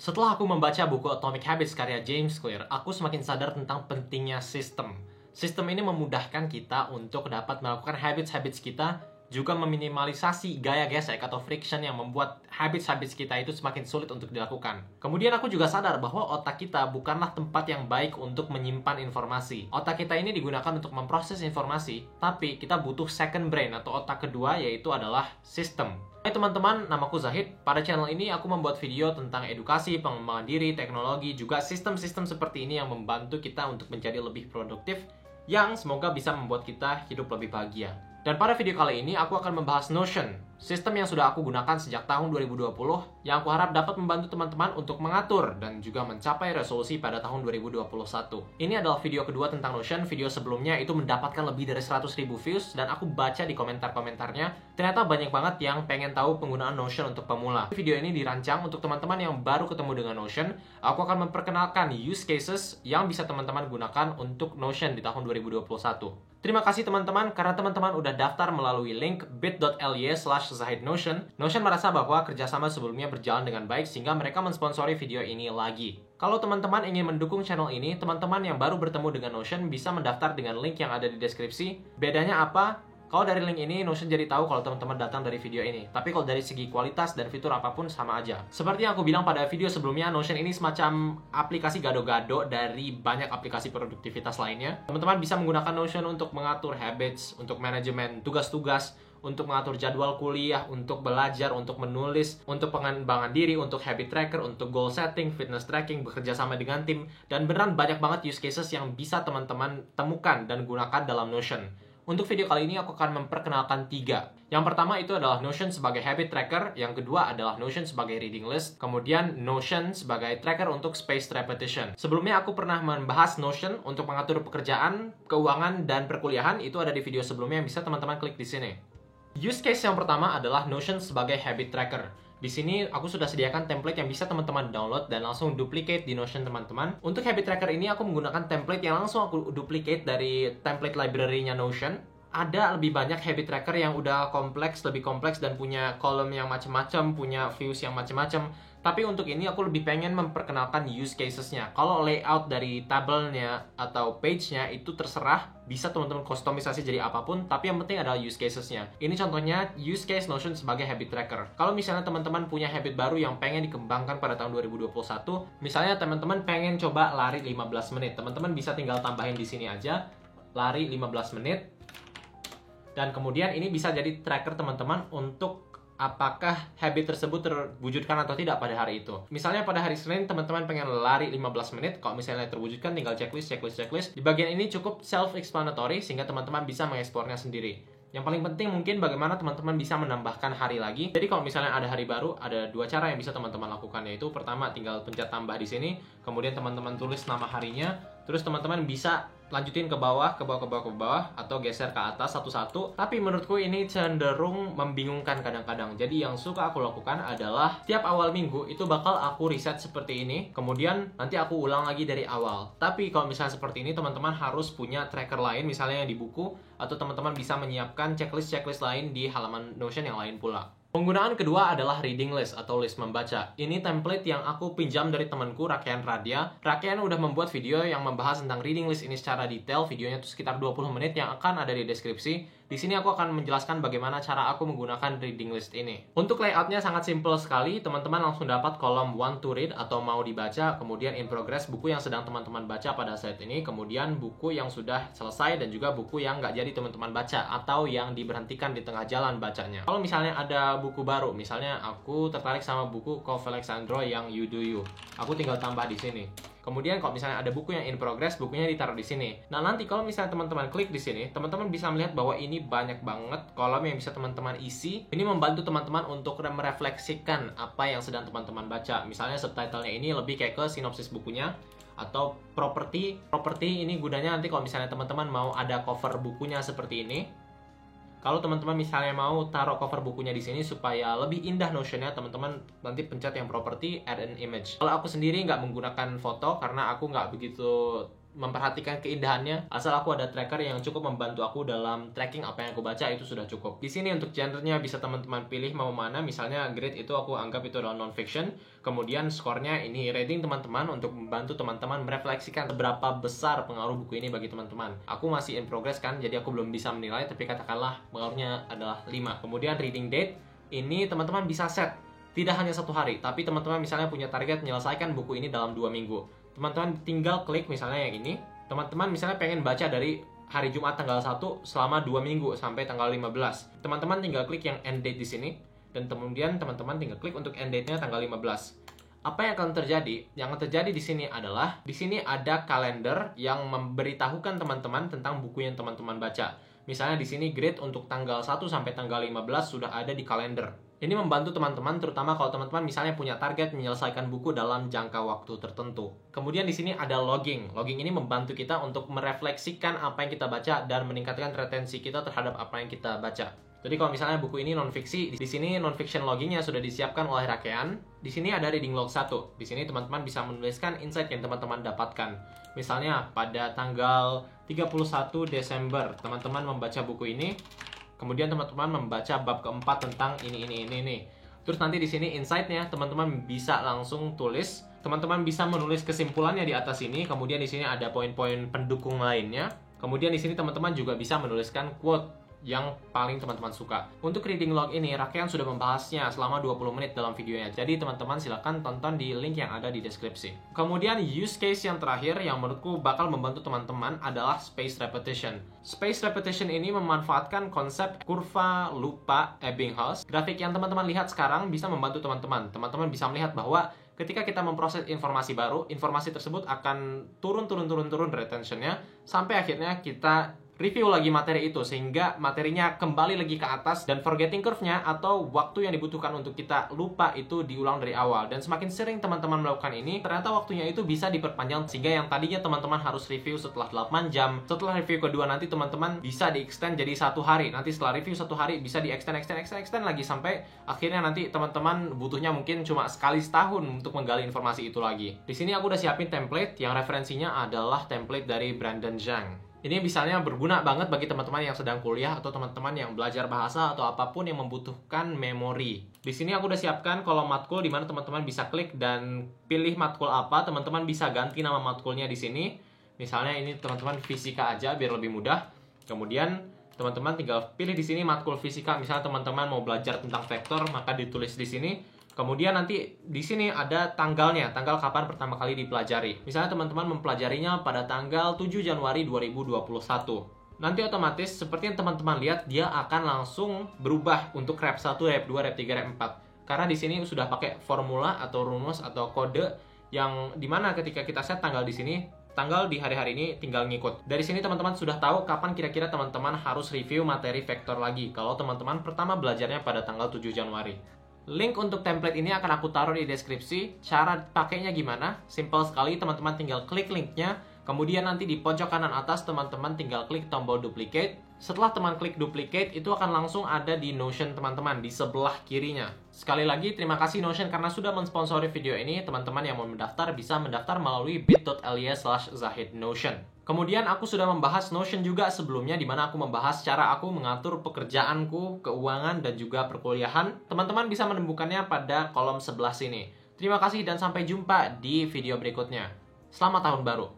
Setelah aku membaca buku Atomic Habits karya James Clear, aku semakin sadar tentang pentingnya sistem. Sistem ini memudahkan kita untuk dapat melakukan habits-habits kita, juga meminimalisasi gaya gesek atau friction yang membuat habits-habits kita itu semakin sulit untuk dilakukan. Kemudian aku juga sadar bahwa otak kita bukanlah tempat yang baik untuk menyimpan informasi. Otak kita ini digunakan untuk memproses informasi, tapi kita butuh second brain atau otak kedua, yaitu adalah sistem. Hai teman-teman, namaku Zahid. Pada channel ini aku membuat video tentang edukasi, pengembangan diri, teknologi, juga sistem-sistem seperti ini yang membantu kita untuk menjadi lebih produktif, yang semoga bisa membuat kita hidup lebih bahagia. Dan pada video kali ini aku akan membahas Notion, sistem yang sudah aku gunakan sejak tahun 2020, yang aku harap dapat membantu teman-teman untuk mengatur dan juga mencapai resolusi pada tahun 2021. Ini adalah video kedua tentang Notion. Video sebelumnya itu mendapatkan lebih dari 100.000 views, dan aku baca di komentar-komentarnya, ternyata banyak banget yang pengen tahu penggunaan Notion untuk pemula. Video ini dirancang untuk teman-teman yang baru ketemu dengan Notion. Aku akan memperkenalkan use cases yang bisa teman-teman gunakan untuk Notion di tahun 2021. Terima kasih teman-teman, karena teman-teman udah daftar melalui link bit.ly/zahidnotion. Notion merasa bahwa kerjasama sebelumnya berjalan dengan baik sehingga mereka mensponsori video ini lagi. Kalau teman-teman ingin mendukung channel ini, teman-teman yang baru bertemu dengan Notion bisa mendaftar dengan link yang ada di deskripsi. Bedanya apa? Kalau dari link ini, Notion jadi tahu kalau teman-teman datang dari video ini. Tapi kalau dari segi kualitas dan fitur apapun sama aja. Seperti yang aku bilang pada video sebelumnya, Notion ini semacam aplikasi gado-gado dari banyak aplikasi produktivitas lainnya. Teman-teman bisa menggunakan Notion untuk mengatur habits, untuk manajemen tugas-tugas, untuk mengatur jadwal kuliah, untuk belajar, untuk menulis, untuk pengembangan diri, untuk habit tracker, untuk goal setting, fitness tracking, bekerja sama dengan tim, dan beneran banyak banget use cases yang bisa teman-teman temukan dan gunakan dalam Notion. Untuk video kali ini aku akan memperkenalkan 3. Yang pertama itu adalah Notion sebagai habit tracker, yang kedua adalah Notion sebagai reading list, kemudian Notion sebagai tracker untuk spaced repetition. Sebelumnya aku pernah membahas Notion untuk mengatur pekerjaan, keuangan, dan perkuliahan. Itu ada di video sebelumnya yang bisa teman-teman klik di sini. Use case yang pertama adalah Notion sebagai habit tracker. Di sini aku sudah sediakan template yang bisa teman-teman download dan langsung duplicate di Notion teman-teman. Untuk habit tracker ini aku menggunakan template yang langsung aku duplicate dari template library-nya Notion. Ada lebih banyak habit tracker yang udah kompleks, lebih kompleks, dan punya kolom yang macam-macam, punya views yang macam-macam. Tapi untuk ini aku lebih pengen memperkenalkan use cases-nya. Kalau layout dari tabelnya atau page-nya itu terserah, bisa teman-teman kustomisasi jadi apapun, tapi yang penting adalah use cases-nya. Ini contohnya use case Notion sebagai habit tracker. Kalau misalnya teman-teman punya habit baru yang pengen dikembangkan pada tahun 2021, misalnya teman-teman pengen coba lari 15 menit, teman-teman bisa tinggal tambahin di sini aja, lari 15 menit. Dan kemudian ini bisa jadi tracker teman-teman untuk apakah habit tersebut terwujudkan atau tidak pada hari itu. Misalnya pada hari Senin teman-teman pengen lari 15 menit, kalau misalnya terwujudkan tinggal checklist. Di bagian ini cukup self-explanatory sehingga teman-teman bisa mengeksplornya sendiri. Yang paling penting mungkin bagaimana teman-teman bisa menambahkan hari lagi. Jadi kalau misalnya ada hari baru, ada 2 cara yang bisa teman-teman lakukan, yaitu pertama tinggal pencet tambah di sini, kemudian teman-teman tulis nama harinya, terus teman-teman bisa lanjutin ke bawah, atau geser ke atas satu-satu. Tapi menurutku ini cenderung membingungkan kadang-kadang. Jadi yang suka aku lakukan adalah tiap awal minggu itu bakal aku reset seperti ini, kemudian nanti aku ulang lagi dari awal. Tapi kalau misalnya seperti ini, teman-teman harus punya tracker lain, misalnya yang di buku, atau teman-teman bisa menyiapkan checklist lain di halaman Notion yang lain pula. Penggunaan kedua adalah reading list atau list membaca. Ini template yang aku pinjam dari temanku Rakean Radia. Rakean udah membuat video yang membahas tentang reading list ini secara detail. Videonya itu sekitar 20 menit yang akan ada di deskripsi. Di sini aku akan menjelaskan bagaimana cara aku menggunakan reading list ini. Untuk layoutnya sangat simple sekali. Teman-teman langsung dapat kolom want to read atau mau dibaca, kemudian in progress buku yang sedang teman-teman baca pada saat ini, kemudian buku yang sudah selesai, dan juga buku yang nggak jadi teman-teman baca atau yang diberhentikan di tengah jalan bacanya. Kalau misalnya ada buku baru, misalnya aku tertarik sama buku Kof Alexandro yang You Do You, aku tinggal tambah di sini. Kemudian kalau misalnya ada buku yang in progress, bukunya ditaruh di sini. Nah, nanti kalau misalnya teman-teman klik di sini, teman-teman bisa melihat bahwa ini banyak banget kolom yang bisa teman-teman isi. Ini membantu teman-teman untuk merefleksikan apa yang sedang teman-teman baca. Misalnya subtitlenya ini lebih kayak ke sinopsis bukunya, atau properti ini gunanya nanti kalau misalnya teman-teman mau ada cover bukunya seperti ini. Kalau teman-teman misalnya mau taruh cover bukunya di sini supaya lebih indah Notion-nya, teman-teman nanti pencet yang property, add an image. Kalau aku sendiri nggak menggunakan foto karena aku nggak begitu memperhatikan keindahannya, asal aku ada tracker yang cukup membantu aku dalam tracking apa yang aku baca, itu sudah cukup. Di sini untuk genrenya bisa teman-teman pilih mau mana. Misalnya grade itu aku anggap itu adalah non-fiction. Kemudian skornya ini rating teman-teman untuk membantu teman-teman merefleksikan seberapa besar pengaruh buku ini bagi teman-teman. Aku masih in progress kan, jadi aku belum bisa menilai, tapi katakanlah pengaruhnya adalah 5. Kemudian reading date, ini teman-teman bisa set. Tidak hanya 1 hari, tapi teman-teman misalnya punya target menyelesaikan buku ini dalam 2 minggu. Teman-teman tinggal klik misalnya yang ini. Teman-teman misalnya pengen baca dari hari Jumat tanggal 1 selama 2 minggu sampai tanggal 15. Teman-teman tinggal klik yang end date di sini. Dan kemudian teman-teman tinggal klik untuk end date-nya tanggal 15. Apa yang akan terjadi? Yang terjadi di sini adalah, di sini ada kalender yang memberitahukan teman-teman tentang buku yang teman-teman baca. Misalnya di sini grade untuk tanggal 1 sampai tanggal 15 sudah ada di kalender. Ini membantu teman-teman, terutama kalau teman-teman misalnya punya target menyelesaikan buku dalam jangka waktu tertentu. Kemudian di sini ada logging. Logging ini membantu kita untuk merefleksikan apa yang kita baca dan meningkatkan retensi kita terhadap apa yang kita baca. Jadi kalau misalnya buku ini non-fiksi, di sini non-fiction loggingnya sudah disiapkan oleh Rakean. Di sini ada reading log 1. Di sini teman-teman bisa menuliskan insight yang teman-teman dapatkan. Misalnya pada tanggal 31 Desember, teman-teman membaca buku ini. Kemudian teman-teman membaca bab keempat tentang ini. Terus nanti di sini insight-nya teman-teman bisa langsung tulis. Teman-teman bisa menulis kesimpulannya di atas ini. Kemudian di sini ada poin-poin pendukung lainnya. Kemudian di sini teman-teman juga bisa menuliskan quote yang paling teman-teman suka. Untuk reading log ini, Rakean sudah membahasnya selama 20 menit dalam videonya. Jadi teman-teman silahkan tonton di link yang ada di deskripsi. Kemudian use case yang terakhir yang menurutku bakal membantu teman-teman adalah space repetition. Space repetition ini memanfaatkan konsep kurva lupa Ebbinghaus. Grafik yang teman-teman lihat sekarang bisa membantu teman-teman. Teman-teman bisa melihat bahwa ketika kita memproses informasi baru, informasi tersebut akan turun retentionnya sampai akhirnya kita review lagi materi itu sehingga materinya kembali lagi ke atas, dan forgetting curve-nya atau waktu yang dibutuhkan untuk kita lupa itu diulang dari awal. Dan semakin sering teman-teman melakukan ini, ternyata waktunya itu bisa diperpanjang sehingga yang tadinya teman-teman harus review setelah 8 jam, setelah review kedua nanti teman-teman bisa di-extend jadi 1 hari. Nanti setelah review 1 hari bisa di-extend lagi sampai akhirnya nanti teman-teman butuhnya mungkin cuma sekali setahun untuk menggali informasi itu lagi. Di sini aku udah siapin template yang referensinya adalah template dari Brandon Zhang. Ini misalnya berguna banget bagi teman-teman yang sedang kuliah atau teman-teman yang belajar bahasa atau apapun yang membutuhkan memori. Di sini aku udah siapkan kolom matkul di mana teman-teman bisa klik dan pilih matkul apa. Teman-teman bisa ganti nama matkulnya di sini. Misalnya ini teman-teman fisika aja biar lebih mudah. Kemudian teman-teman tinggal pilih di sini matkul fisika. Misalnya teman-teman mau belajar tentang vektor, maka ditulis di sini. Kemudian nanti di sini ada tanggalnya, tanggal kapan pertama kali dipelajari. Misalnya teman-teman mempelajarinya pada tanggal 7 Januari 2021. Nanti otomatis seperti yang teman-teman lihat, dia akan langsung berubah untuk rep 1, rep 2, rep 3, rep 4. Karena di sini sudah pakai formula atau rumus atau kode yang dimana ketika kita set tanggal di sini, tanggal di hari-hari ini tinggal ngikut. Dari sini teman-teman sudah tahu kapan kira-kira teman-teman harus review materi vektor lagi kalau teman-teman pertama belajarnya pada tanggal 7 Januari. Link untuk template ini akan aku taruh di deskripsi. Cara pakainya gimana? Simple sekali, teman-teman tinggal klik linknya. Kemudian nanti di pojok kanan atas teman-teman tinggal klik tombol duplicate. Setelah teman klik duplicate, itu akan langsung ada di Notion teman-teman di sebelah kirinya. Sekali lagi terima kasih Notion karena sudah mensponsori video ini. Teman-teman yang mau mendaftar bisa mendaftar melalui bit.ly/zahidnotion. Kemudian aku sudah membahas Notion juga sebelumnya, di mana aku membahas cara aku mengatur pekerjaanku, keuangan, dan juga perkuliahan. Teman-teman bisa menemukannya pada kolom sebelah sini. Terima kasih dan sampai jumpa di video berikutnya. Selamat tahun baru!